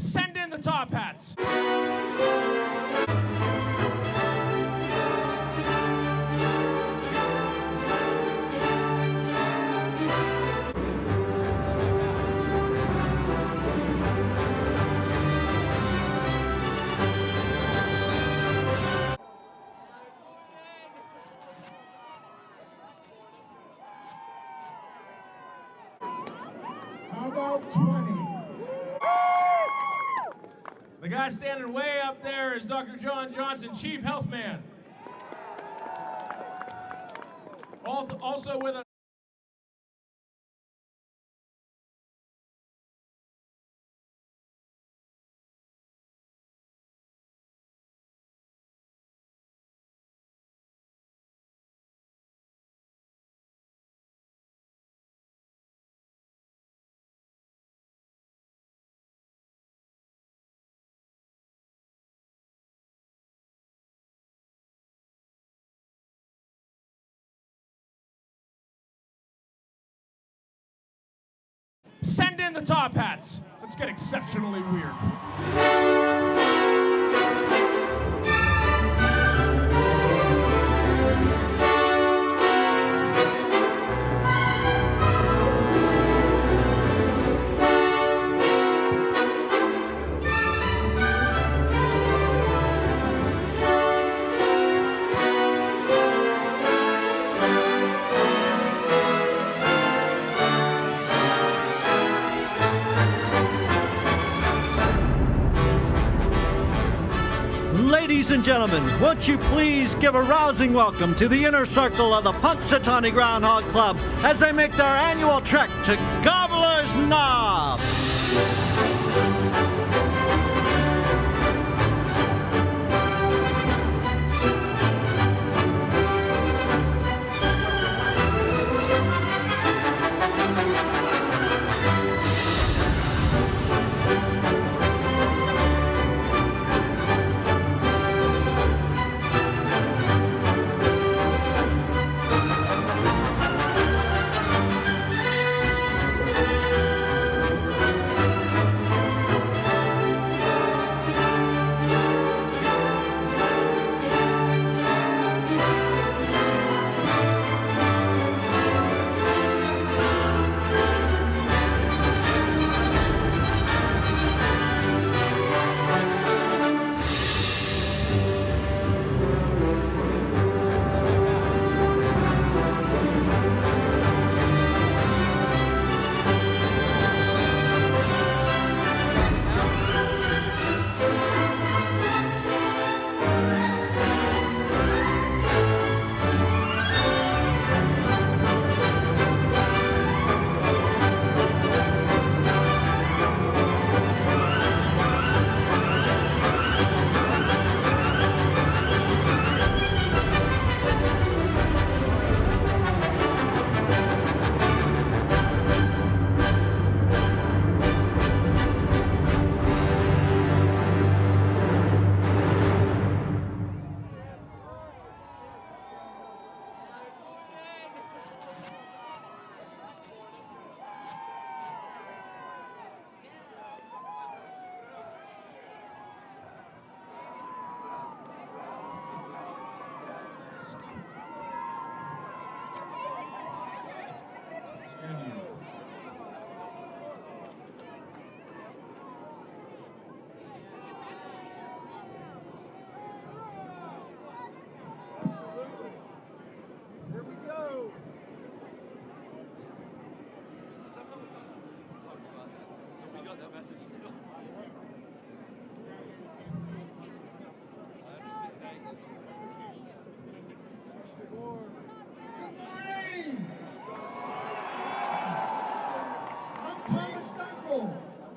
Send in the top hats. How about 20? The guy standing way up there is Dr. John Johnson, Chief Health Man. Also with us. Send in the top hats. Let's get exceptionally weird. Ladies and gentlemen, won't you please give a rousing welcome to the inner circle of the Punxsutawney Groundhog Club as they make their annual trek to Gobbler's Knob.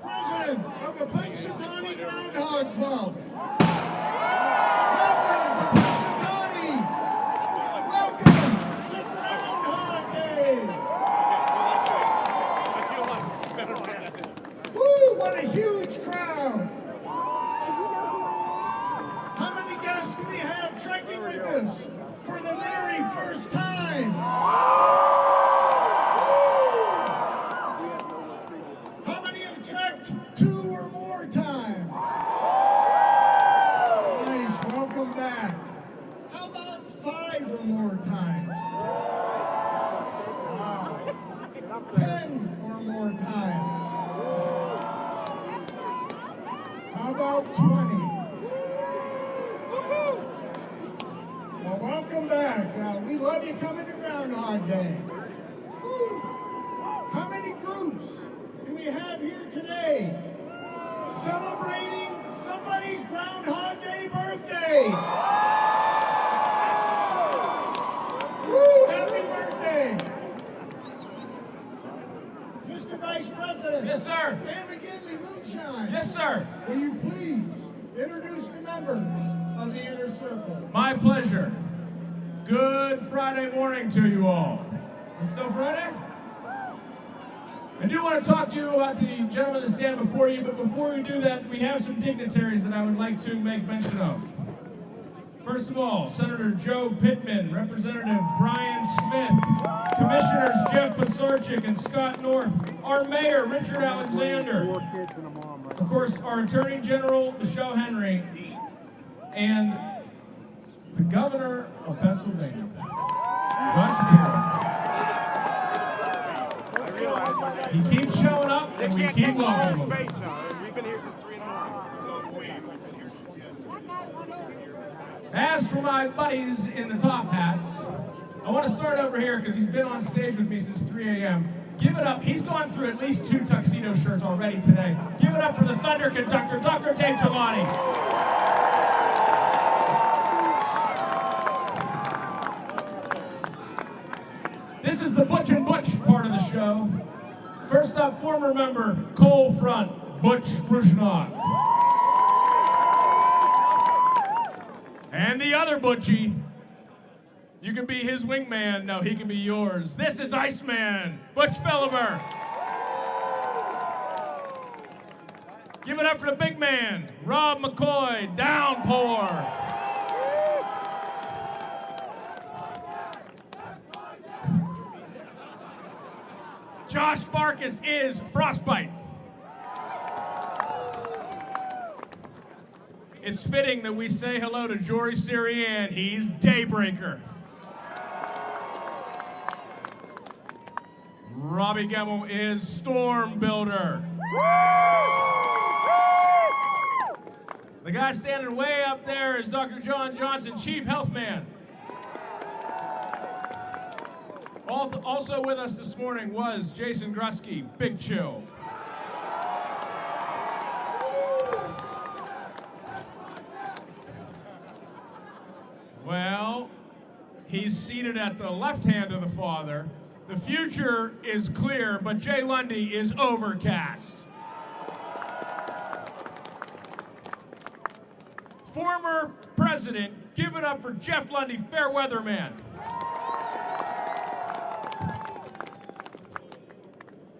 President of the Punxsutawney Groundhog Club. Welcome to Groundhog Day. Woo, what a huge crowd. How many guests do we have trekking with us for the very first time? How many have trekked 2 or more times? How about 20? Well, welcome back. We love you coming to Groundhog Day. Woo. How many groups do we have here today celebrating somebody's Groundhog Day birthday? Woo, happy birthday. Mr. Vice President. Yes, sir. Dan McGinley Moonshine. Yes, sir. Will you please introduce the members of the Inner Circle? My pleasure. Good Friday morning to you all. Is it still Friday? I do want to talk to you about the gentleman that's standing before you, but before we do that, we have some dignitaries that I would like to make mention of. First of all, Senator Joe Pittman, Representative Brian Smith, Commissioners Jeff Pisarcik and Scott North, our Mayor, Richard Alexander, of course, our Attorney General, Michelle Henry, and the Governor of Pennsylvania, Rush Shapiro. He keeps showing up, and we keep welcoming him. We've been here since 3 in the morning. As for my buddies in the top hats, I want to start over here because he's been on stage with me since 3 a.m. Give it up. He's gone through at least 2 tuxedo shirts already today. Give it up for the Thunder Conductor, Dr. Dave Giovanni. This is the Butch and Butch part of the show. First up, former member, Coal Front, Butch Brushnock. And the other Butchie, you can be his wingman. No, he can be yours. This is Iceman, Butch Felliver. Give it up for the big man, Rob McCoy, Downpour. Josh Farkas is Frostbite. It's fitting that we say hello to Jory Siriann. He's Daybreaker. Robbie Gemmell is Storm Builder. The guy standing way up there is Dr. John Johnson, Chief Health Man. Also with us this morning was Jason Grusky, Big Chill. Well, he's seated at the left hand of the Father. The future is clear, but Jay Lundy is overcast. Former president, give it up for Jeff Lundy, fair weather man.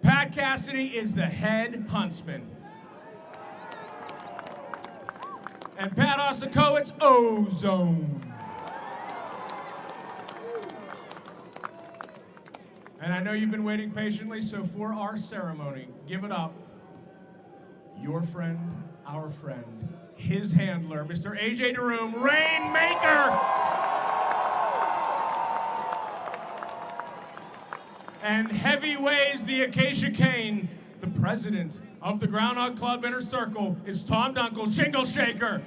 Pat Cassidy is the head huntsman. And Pat Osakowitz, Ozone. And I know you've been waiting patiently, so for our ceremony, give it up. Your friend, our friend, his handler, Mr. AJ DeRoom, Rainmaker. And heavy weighs the acacia cane. The president of the Groundhog Club Inner Circle is Tom Dunkel, Jingle Shaker.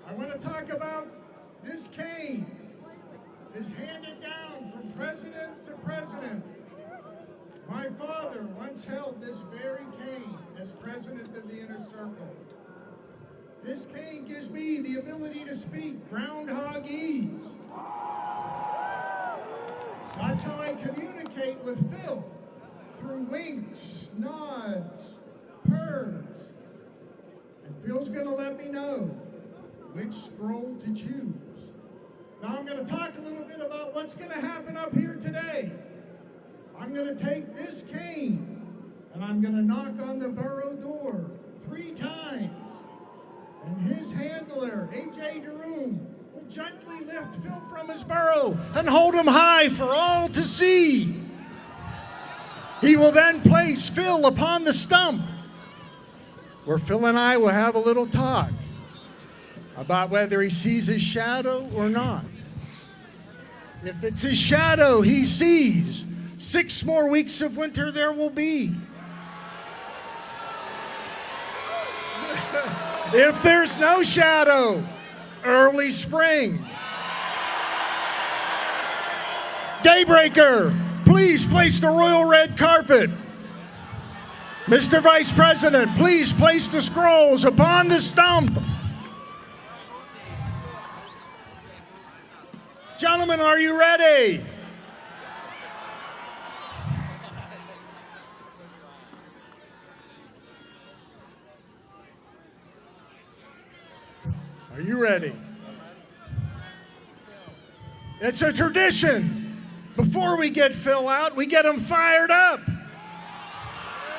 I want to talk about this cane is handed down from president to president. My father once held this very cane as president of the Inner Circle. This cane gives me the ability to speak groundhogese. That's how I communicate with Phil, through winks, nods, purrs. And Phil's going to let me know which scroll to choose. Now I'm going to talk a little bit about what's going to happen up here today. I'm going to take this cane and I'm going to knock on the burrow door 3 times. And his handler, AJ DeRoom, will gently lift Phil from his burrow and hold him high for all to see. He will then place Phil upon the stump, where Phil and I will have a little talk about whether he sees his shadow or not. If it's his shadow he sees, 6 more weeks of winter there will be. If there's no shadow, early spring. Daybreaker, please place the royal red carpet. Mr. Vice President, please place the scrolls upon the stump. Gentlemen, are you ready? Are you ready? It's a tradition. Before we get Phil out, we get him fired up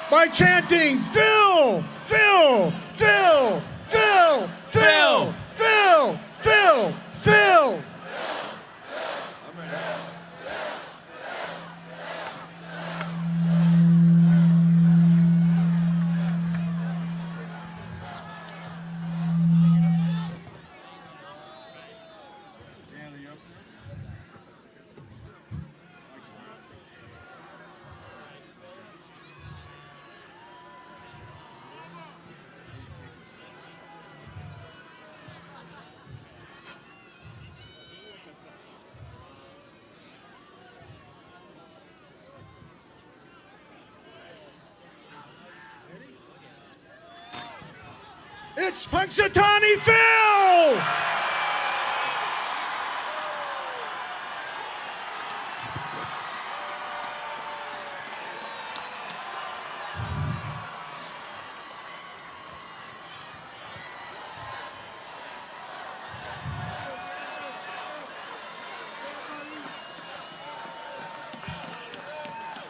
by chanting, Phil, Phil, Phil, Phil, Phil, Phil, Phil, Phil. It's Punxsutawney Phil!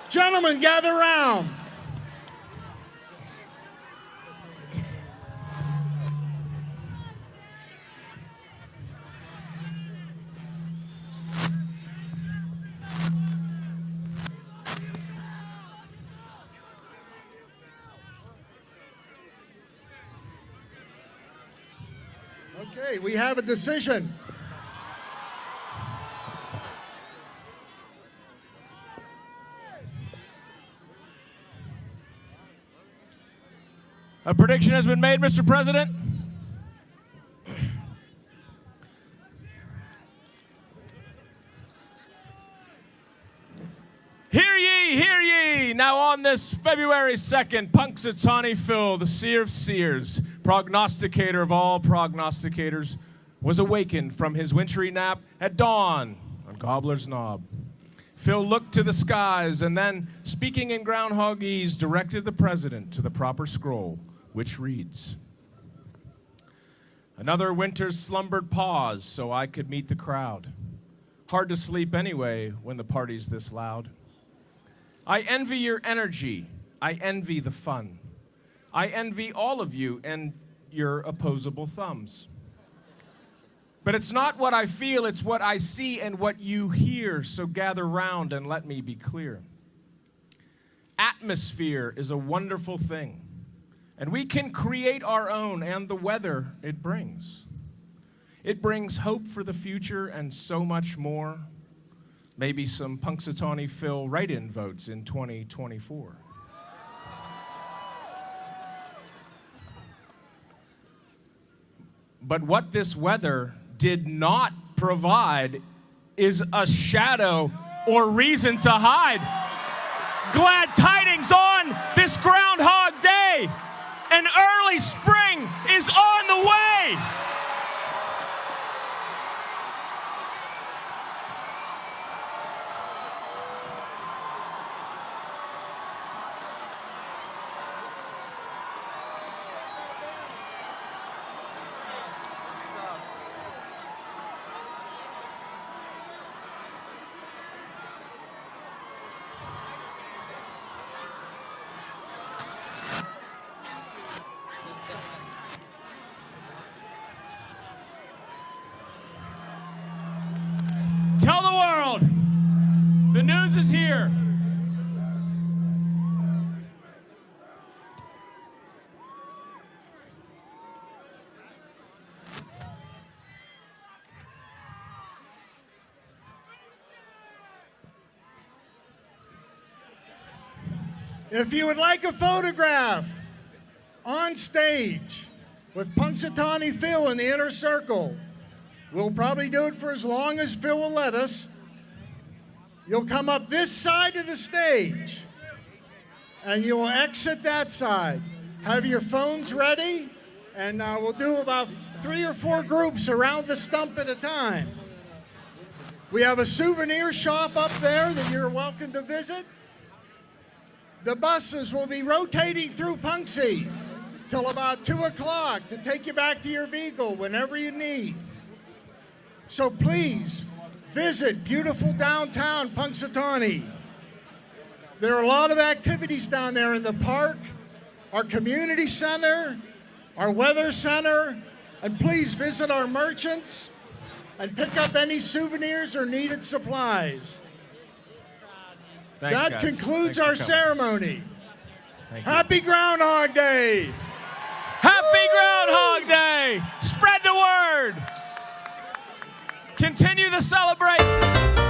Gentlemen, gather round. Okay, we have a decision. A prediction has been made, Mr. President. Hear ye, hear ye! Now on this February 2nd, Punxsutawney Phil, the seer of seers, prognosticator of all prognosticators, was awakened from his wintry nap at dawn on Gobbler's Knob. Phil looked to the skies and then, speaking in groundhogese, directed the president to the proper scroll, which reads, "Another winter's slumbered pause so I could meet the crowd. Hard to sleep anyway when the party's this loud. I envy your energy. I envy the fun. I envy all of you and your opposable thumbs. But it's not what I feel, it's what I see and what you hear, so gather round and let me be clear. Atmosphere is a wonderful thing, and we can create our own and the weather it brings. It brings hope for the future and so much more. Maybe some Punxsutawney Phil write-in votes in 2024. But what this weather did not provide is a shadow or reason to hide. Glad tidings on this Groundhog Day. An early spring is on the way. Tell the world, the news is here. If you would like a photograph on stage with Punxsutawney Phil in the inner circle, we'll probably do it for as long as Phil will let us. You'll come up this side of the stage and you will exit that side. Have your phones ready, and we'll do about 3 or 4 groups around the stump at a time. We have a souvenir shop up there that you're welcome to visit. The buses will be rotating through Punxsy till about 2 o'clock to take you back to your vehicle whenever you need. So please visit beautiful downtown Punxsutawney. There are a lot of activities down there in the park, our community center, our weather center, and please visit our merchants and pick up any souvenirs or needed supplies. Thanks, that guys. concludes Thanks our for coming. ceremony. Thank you. Happy Groundhog Day! Happy Groundhog Day! Spread the word! Continue the celebration!